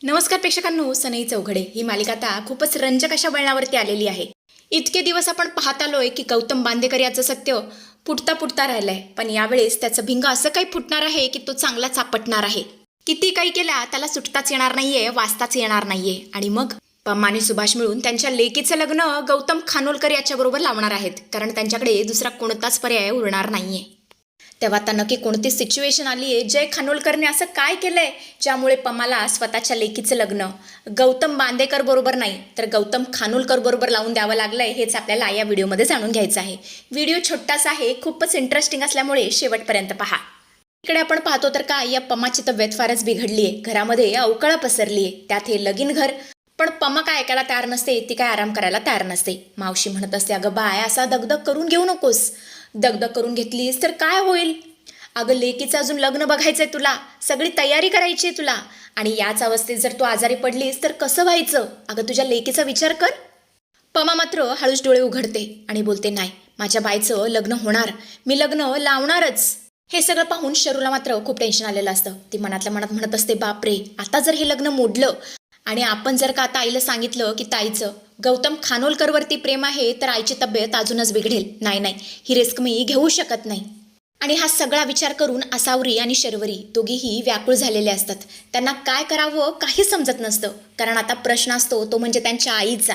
नमस्कार प्रेक्षकांनो, सनई चौघडे ही मालिका आता खूपच रंजक अशा वळणावरती आलेली आहे. इतके दिवस आपण पाहत आलोय की गौतम बांदेकर याचं सत्य फुटता फुटता राहिलंय, पण यावेळेस त्याचं भिंग असं काही फुटणार आहे की तो चांगलाच आपटणार आहे. किती काही केला त्याला सुटताच येणार नाहीये, वाचताच येणार नाहीये. आणि मग पम्मा आणि सुभाष मिळून त्यांच्या लेकीचं लग्न गौतम खानोलकर याच्याबरोबर लावणार आहेत, कारण त्यांच्याकडे दुसरा कोणताच पर्याय उरणार नाहीये. तेव्हा आता नक्की कोणती सिच्युएशन आली आहे? जय खानोलकरने असं काय केलंय ज्यामुळे पम्माला स्वतःच्या लेकीचं लग्न गौतम बांदेकर बरोबर नाही तर गौतम खानोलकर बरोबर लावून द्यावं लागलंय? हेच आपल्याला या व्हिडिओमध्ये जाणून घ्यायचं आहे. व्हिडिओ छोटासा आहे, खूपच इंटरेस्टिंग असल्यामुळे शेवटपर्यंत पहा. इकडे आपण पाहतो तर काय, या पम्माची तब्येत फारच बिघडली आहे. घरामध्ये अवकळा पसरली आहे, त्यात हे लगीन घर. पण पम्मा काय ऐकायला तयार नसते, ती काय आराम करायला तयार नसते. मावशी म्हणत असते, अगं बाय, असा दगदग करून घेऊ नकोस. दगदग करून घेतलीस तर काय होईल? अगं लेकीचं अजून लग्न बघायचंय तुला, सगळी तयारी करायची आहे तुला. आणि याच अवस्थेत जर तू आजारी पडलीस तर कसं व्हायचं? अगं तुझ्या लेकीचा विचार कर. पमा मात्र हळूच डोळे उघडते आणि बोलते, नाही, माझ्या बाईचं लग्न होणार, मी लग्न लावणारच. हे सगळं पाहून शरूला मात्र खूप टेन्शन आलेलं असतं. ती मनातल्या मनात म्हणत असते, बापरे, आता जर हे लग्न मोडलं आणि आपण जर का आता आईला सांगितलं की ताईचं गौतम खानोलकरवरती प्रेम आहे तर आईची तब्येत अजूनच बिघडेल. नाही, ही रिस्क मी घेऊ शकत नाही. आणि हा सगळा विचार करून असावरी आणि शर्वरी दोघीही व्याकुळ झालेले असतात. त्यांना काय करावं काही समजत नसतं, कारण आता प्रश्न असतो तो म्हणजे त्यांच्या आईचा.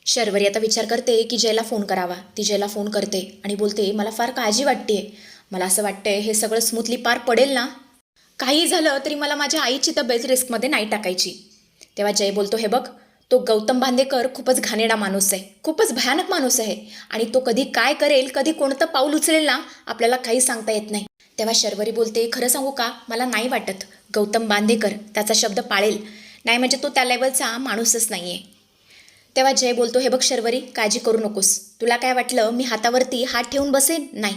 शर्वरी आता विचार करते की जयला फोन करावा. ती जयला फोन करते आणि बोलते, मला फार काळजी वाटतेय. मला असं वाटतंय हे सगळं स्मूथली पार पडेल ना? काही झालं तरी मला माझ्या आईची तब्येत रिस्कमध्ये नाही टाकायची. तेव्हा जय बोलतो, हे बघ, तो गौतम बांदेकर खूपच घाणेरडा माणूस आहे, खूपच भयानक माणूस आहे. आणि तो कधी काय करेल, कधी कोणतं पाऊल उचलेल ना, आपल्याला काही सांगता येत नाही. तेव्हा शर्वरी बोलते, खरं सांगू का, मला नाही वाटत गौतम बांदेकर त्याचा शब्द पाळेल. नाही म्हणजे तो त्या लेवलचा माणूसच नाही आहे. तेव्हा जय बोलतो, हे बघ शर्वरी, काळजी करू नकोस. तुला काय वाटलं मी हातावरती हात ठेवून बसेन? नाही.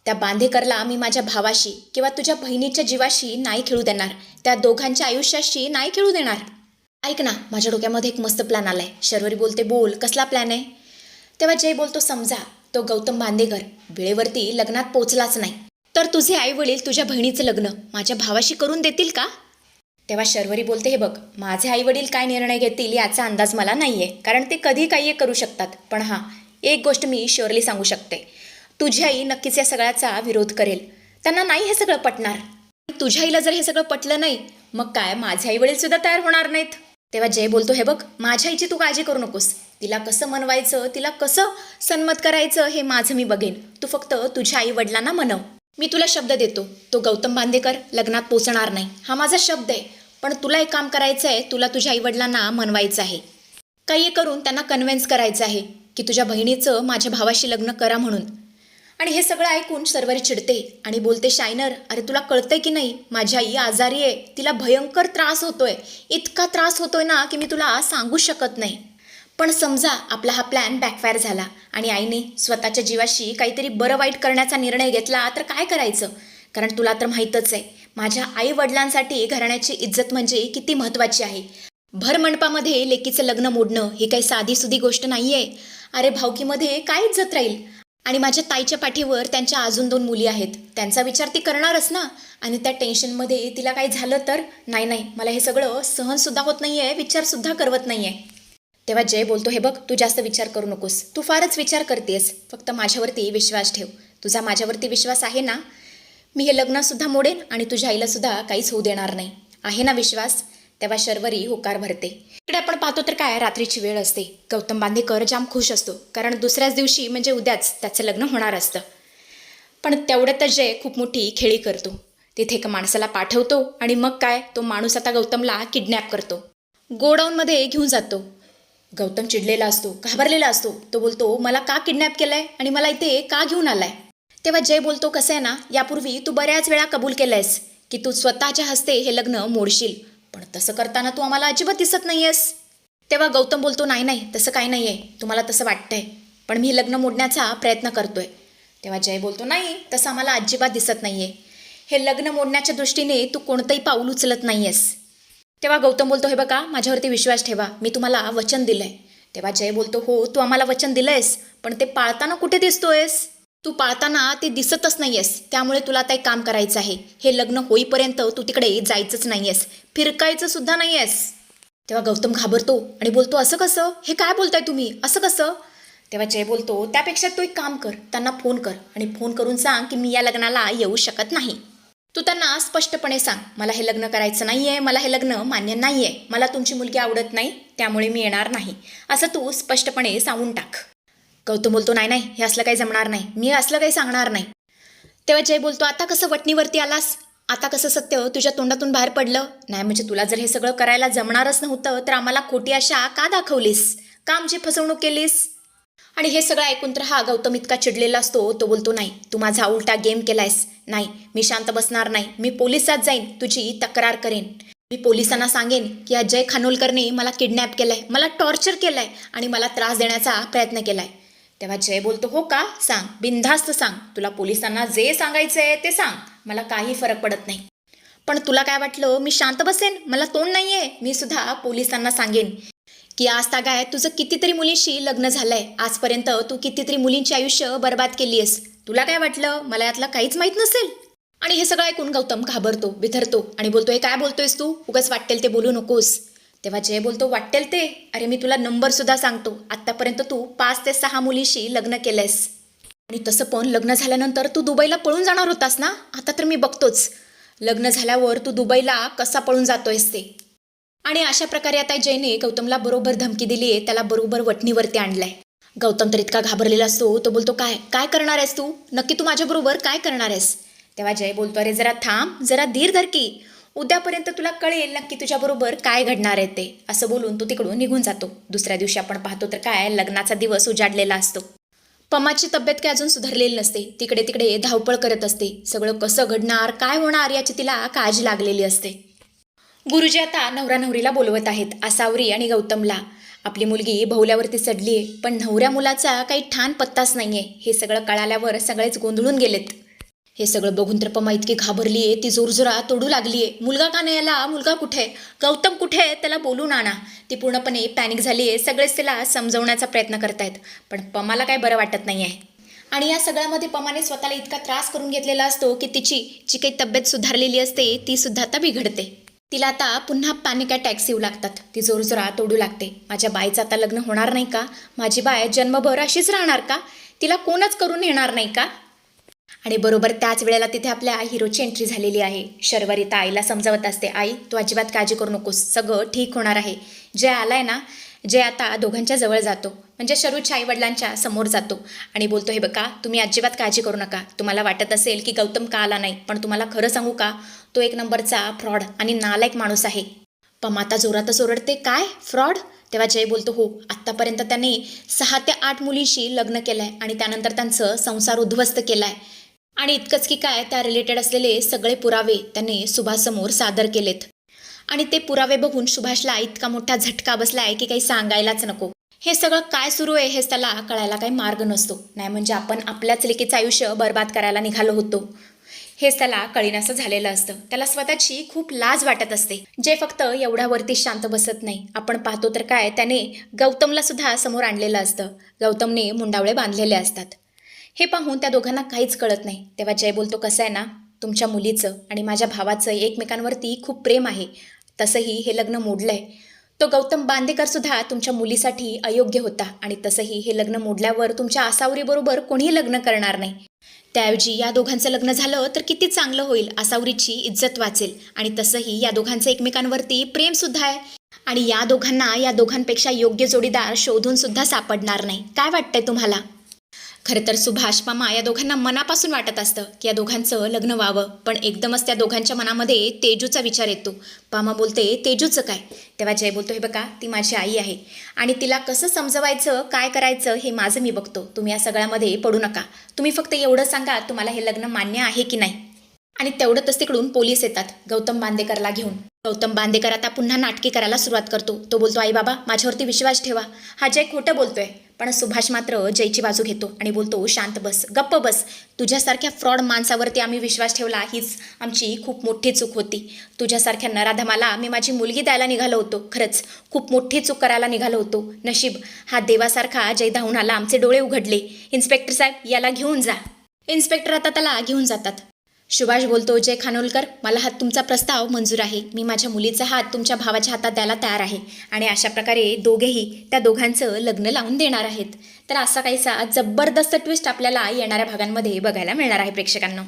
त्या बांदेकरला मी माझ्या भावाशी किंवा तुझ्या बहिणीच्या जीवाशी नाही खेळू देणार. त्या दोघांच्या आयुष्याशी नाही खेळू देणार. ऐक ना, माझ्या डोक्यामध्ये एक मस्त प्लॅन आलाय. शर्वरी बोलते, बोल, कसला प्लॅन आहे? तेव्हा जय बोलतो, समजा तो गौतम बांदेकर वेळेवरती लग्नात पोचलाच नाही तर तुझे आई वडील तुझ्या बहिणीचं लग्न माझ्या भावाशी करून देतील का? तेव्हा शर्वरी बोलते, हे बघ, माझे आई वडील काय निर्णय घेतील याचा अंदाज मला नाहीये, कारण ते कधी काही करू शकतात. पण हां, एक गोष्ट मी श्युअरली सांगू शकते, तुझी आई नक्कीच या सगळ्याचा विरोध करेल. त्यांना नाही हे सगळं पटणार. तुझ्या आईला जर हे सगळं पटलं नाही, मग काय माझे आई वडील सुद्धा तयार होणार नाहीत. तेव्हा जय बोलतो, हे बघ, माझ्या आईची तू काळजी करू नकोस. तिला कसं मनवायचं, तिला कसं सन्मत करायचं हे माझं मी बघेन. तू फक्त तुझ्या आई वडिलांना मनव. मी तुला शब्द देतो, तो गौतम बांदेकर लग्नात पोचणार नाही, हा माझा शब्द आहे. पण तुला एक काम करायचं आहे, तुला तुझ्या आई वडिलांना मनवायचं आहे. काही करून त्यांना कन्व्हिन्स करायचं आहे की तुझ्या बहिणीचं माझ्या भावाशी लग्न करा म्हणून. आणि हे सगळं ऐकून शर्वरी चिडते आणि बोलते, शायनर, अरे तुला कळतंय की नाही, माझी आई आजारी आहे, तिला भयंकर त्रास होतोय. इतका त्रास होतोय ना की मी तुला सांगू शकत नाही. पण समजा आपला हा प्लॅन बॅकफायर झाला आणि आईने स्वतःच्या जीवाशी काहीतरी बरं वाईट करण्याचा निर्णय घेतला तर काय करायचं? कारण तुला तर माहीतच आहे, माझ्या आई वडिलांसाठी घराण्याची इज्जत म्हणजे किती महत्त्वाची आहे. भर मंडपामध्ये लेकीचं लग्न मोडणं ही काही साधीसुधी गोष्ट नाही आहे. अरे भावकीमध्ये काय इज्जत राहील? आणि माझ्या ताईच्या पाठीवर त्यांच्या अजून 2 मुली आहेत, त्यांचा विचार ती करणारच ना. आणि त्या टेन्शनमध्ये तिला काही झालं तर? नाही, मला हे सगळं सहनसुद्धा होत नाही आहे, विचारसुद्धा करवत नाही आहे. तेव्हा जय बोलतो, हे बघ, तू जास्त विचार करू नकोस. तू फारच विचार करतेस. फक्त माझ्यावरती विश्वास ठेव. तुझा माझ्यावरती विश्वास आहे ना? मी हे लग्नसुद्धा मोडेन आणि तुझ्या आईलासुद्धा काहीच होऊ देणार नाही. आहे ना विश्वास? तेव्हा शर्वरी होकार भरते. इकडे आपण पाहतो तर काय, रात्रीची वेळ असते. गौतम बांदेकर जाम खुश असतो, कारण दुसऱ्याच दिवशी म्हणजे उद्याच त्याचं लग्न होणार असतं. पण तेवढ्यातच जय खूप मोठी खेळी करतो. तिथे एका माणसाला पाठवतो आणि मग काय, तो माणूस आता गौतमला किडनॅप करतो, गोडाऊनमध्ये घेऊन जातो. गौतम चिडलेला असतो, घाबरलेला असतो. तो बोलतो, मला का किडनॅप केलंय आणि मला इथे का घेऊन आलाय? तेव्हा जय बोलतो, कसं आहे ना, यापूर्वी तू बऱ्याच वेळा कबूल केलंयस की तू स्वतःच्या हस्ते हे लग्न मोडशील, पण तसं करताना तू आम्हाला अजिबात दिसत नाहीयेस. तेव्हा गौतम बोलतो, नाही, तसं काही नाही आहे, तुम्हाला तसं वाटतंय, पण मी हे लग्न मोडण्याचा प्रयत्न करतोय. तेव्हा जय बोलतो, नाही, तसं आम्हाला अजिबात दिसत नाही आहे. हे लग्न मोडण्याच्या दृष्टीने तू कोणतंही पाऊल उचलत नाही आहेस. तेव्हा गौतम बोलतो, हे बघा, माझ्यावरती विश्वास ठेवा, मी तुम्हाला वचन दिलं आहे. तेव्हा जय बोलतो, हो, तू आम्हाला वचन दिलं आहेस, पण ते पाळताना कुठे दिसतोयस? तू पाळताना ते दिसतच नाहीयेस, त्यामुळे तुला आता एक काम करायचं आहे. हे लग्न होईपर्यंत तू तिकडे जायचंच नाहीयेस, फिरकायचं सुद्धा नाहीयेस. तेव्हा गौतम घाबरतो आणि बोलतो, असं कसं? हे काय बोलताय तुम्ही? असं कसं? तेव्हा जय बोलतो, त्यापेक्षा तू एक काम कर, त्यांना फोन कर आणि फोन करून सांग की मी या लग्नाला येऊ शकत नाही. तू त्यांना स्पष्टपणे सांग, मला हे लग्न करायचं नाही आहे, मला हे लग्न मान्य नाही आहे, मला तुमची मुलगी आवडत नाही, त्यामुळे मी येणार नाही, असं तू स्पष्टपणे सांगून टाक. गौतम बोलतो, नाही नाही, हे असलं काही जमणार नाही, मी असलं काही सांगणार नाही. तेव्हा जय बोलतो, आता कसं वटणीवरती आलास? आता कसं सत्य तुझ्या तोंडातून बाहेर पडलं? नाही म्हणजे तुला जर हे सगळं करायला जमणारच नव्हतं तर आम्हाला खोटी आशा का दाखवलीस? का आमची फसवणूक केलीस? आणि हे सगळं ऐकून तर हा गौतम इतका चिडलेला असतो, तो बोलतो, नाही, तू माझा उलटा गेम केलायस. नाही, मी शांत बसणार नाही, मी पोलिसात जाईन, तुझी तक्रार करेन. मी पोलिसांना सांगेन की अजय खानोलकरने मला किडनॅप केलंय, मला टॉर्चर केलंय आणि मला त्रास देण्याचा प्रयत्न केलाय. तेव्हा जय बोलतो, हो का? सांग, बिनधास्त सांग, तुला पोलिसांना जे सांगायचंय ते सांग, मला काही फरक पडत नाही. पण तुला काय वाटलं मी शांत बसेन? मला तोंड नाहीये, मी सुद्धा पोलिसांना सांगेन की आज तागायत तुझं कितीतरी मुलींशी लग्न झालंय, आजपर्यंत तू कितीतरी मुलींची आयुष्य बर्बाद केली आहेस. तुला काय वाटलं मला यातलं काहीच माहीत नसेल? आणि हे सगळं ऐकून गौतम घाबरतो, बिथरतो आणि बोलतो, हे काय बोलतोयस तू? उगाच वाटेल ते बोलू नकोस. तेव्हा जय बोलतो, वाटेल ते? अरे मी तुला नंबर सुद्धा सांगतो, आत्तापर्यंत तू 5 ते 6 मुलीशी लग्न केलंयस. आणि तसं पण लग्न झाल्यानंतर तू दुबईला पळून जाणार होतास ना? आता तर मी बघतोच, लग्न झाल्यावर तू दुबईला कसा पळून जातोयस ते. आणि अशा प्रकारे आता जयने गौतमला बरोबर धमकी दिली आहे, त्याला बरोबर वटणीवरती आणलाय. गौतम तर इतका घाबरलेला असतो, तो बोलतो, काय काय करणार आहेस तू? नक्की तू माझ्याबरोबर काय करणार आहेस? तेव्हा जय बोलतो, अरे जरा थांब, जरा धीर धर की, उद्यापर्यंत तुला कळेल नक्की तुझ्याबरोबर काय घडणार आहे ते. असं बोलून तो तिकडून निघून जातो. दुसऱ्या दिवशी आपण पाहतो तर काय, लग्नाचा दिवस उजाडलेला असतो. पमाची तब्येत काय अजून सुधारलेली नसते, तिकडे तिकडे धावपळ करत असते. सगळं कसं घडणार, काय होणार याची तिला काळजी लागलेली असते. गुरुजी आता नवरा नवरीला बोलवत आहेत, आसावरी आणि गौतमला. आपली मुलगी भवल्यावरती चढली आहे, पण नवऱ्या मुलाचा काही ठाण पत्ताच नाहीये. हे सगळं कळाल्यावर सगळेच गोंधळून गेलेत. हे सगळं बघून तर पमा इतकी घाबरली आहे, ती जोरजोरा तोडू लागली आहे. मुलगा का नाही आला? मुलगा कुठे? गौतम कुठे? त्याला बोलून आणा. ती पूर्णपणे पॅनिक झाली आहे. सगळेच तिला समजवण्याचा प्रयत्न करतायत, पण पमाला काय बरं वाटत नाही आहे. आणि या सगळ्यामध्ये पमाने स्वतःला इतका त्रास करून घेतलेला असतो की तिची जी काही तब्येत सुधारलेली असते ती सुद्धा आता बिघडते. तिला आता पुन्हा पॅनिक अटॅक्स येऊ लागतात. ती जोरजोरा तोडू लागते, माझ्या बाईचं आता लग्न होणार नाही का? माझी बाय जन्मभर अशीच राहणार का? तिला कोणच करून येणार नाही का? आणि बरोबर त्याच वेळेला तिथे आपल्या हिरोची एंट्री झालेली आहे. शर्वरी तर आईला समजावत असते, आई तू अजिबात काळजी करू नकोस, सगळं ठीक होणार आहे. जय आलाय ना? जय आता दोघांच्या जवळ जातो, म्हणजे शरूच्या आईवडिलांच्या समोर जातो आणि बोलतो, हे बघा तुम्ही अजिबात काळजी करू नका. तुम्हाला वाटत असेल की गौतम का आला नाही, पण तुम्हाला खरं सांगू का, तो एक नंबरचा फ्रॉड आणि नालायक माणूस आहे. पमाता जोरातच ओरडते, काय फ्रॉड? तेव्हा जय बोलतो, हो, आत्तापर्यंत त्याने 6 ते 8 मुलींशी लग्न केलंय आणि त्यानंतर त्यांचं संसार उद्ध्वस्त केलाय. आणि इतकंच की काय, त्या रिलेटेड असलेले सगळे पुरावे त्याने सुभाषसमोर सादर केलेत. आणि ते पुरावे बघून सुभाषला इतका मोठा झटका बसलाय की काही सांगायलाच नको. हे सगळं काय सुरू आहे हेच त्याला कळायला काही मार्ग नसतो. नाही म्हणजे आपण आपल्याच लेकीचं आयुष्य बर्बाद करायला निघालो होतो हेच त्याला कळीनासं झालेलं असतं. त्याला स्वतःची खूप लाज वाटत असते. जे फक्त एवढ्यावरती शांत बसत नाही. आपण पाहतो तर काय, त्याने गौतमला सुद्धा समोर आणलेलं असतं. गौतमने मुंडावळे बांधलेले असतात. हे पाहून त्या दोघांना काहीच कळत नाही. तेव्हा जय बोलतो, कसं आहे ना, तुमच्या मुलीचं आणि माझ्या भावाचं एकमेकांवरती खूप प्रेम आहे. तसंही हे लग्न मोडलंय. तो गौतम बांदेकर सुद्धा तुमच्या मुलीसाठी अयोग्य होता आणि तसंही हे लग्न मोडल्यावर तुमच्या आसावरीबरोबर कोणीही लग्न करणार नाही. त्याऐवजी या दोघांचं लग्न झालं तर किती चांगलं होईल, आसावरीची इज्जत वाचेल. आणि तसंही या दोघांचं एकमेकांवरती प्रेमसुद्धा आहे आणि या दोघांना या दोघांपेक्षा योग्य जोडीदार शोधून सुद्धा सापडणार नाही. काय वाटतंय तुम्हाला? खरं तर सुभाष मामा या दोघांना मनापासून वाटत असतं की या दोघांचं लग्न व्हावं, पण एकदमच त्या दोघांच्या मनामध्ये तेजूचा विचार येतो. पामा बोलते, तेजूचं काय? तेव्हा जय बोलतो, हे बघा ती माझी आई आहे आणि तिला कसं समजवायचं, काय करायचं हे माझं मी बघतो. तुम्ही या सगळ्यामध्ये पडू नका. तुम्ही फक्त एवढं सांगा तुम्हाला हे लग्न मान्य आहे की नाही. आणि तेवढंच तिकडून पोलीस येतात गौतम बांदेकरला घेऊन. गौतम बांदेकर आता पुन्हा नाटकी करायला सुरुवात करतो. तो बोलतो, आई बाबा माझ्यावरती विश्वास ठेवा, हा जय खोटं बोलतोय. पण सुभाष मात्र जयची बाजू घेतो आणि बोलतो, शांत बस, गप्प बस. तुझ्यासारख्या फ्रॉड माणसावरती आम्ही विश्वास ठेवला हीच आमची खूप मोठी चूक होती. तुझ्यासारख्या नराधमाला मी माझी मुलगी द्यायला निघालो होतो. खरंच खूप मोठी चूक करायला निघालो होतो. नशीब हा देवासारखा जय धावून आला, आमचे डोळे उघडले. इन्स्पेक्टर साहेब याला घेऊन जा. इन्स्पेक्टर आता त्याला घेऊन जातात. सुभाष बोलतो, जय खानोलकर, मला हा तुमचा प्रस्ताव मंजूर आहे. मी माझ्या मुलीचा हात तुमच्या भावाच्या हातात द्यायला तयार आहे आणि अशा प्रकारे दोघेही त्या दोघांचं लग्न लावून देणार आहेत. तर असा काहीसा जबरदस्त ट्विस्ट आपल्याला येणाऱ्या भागांमध्ये बघायला मिळणार आहे प्रेक्षकांना.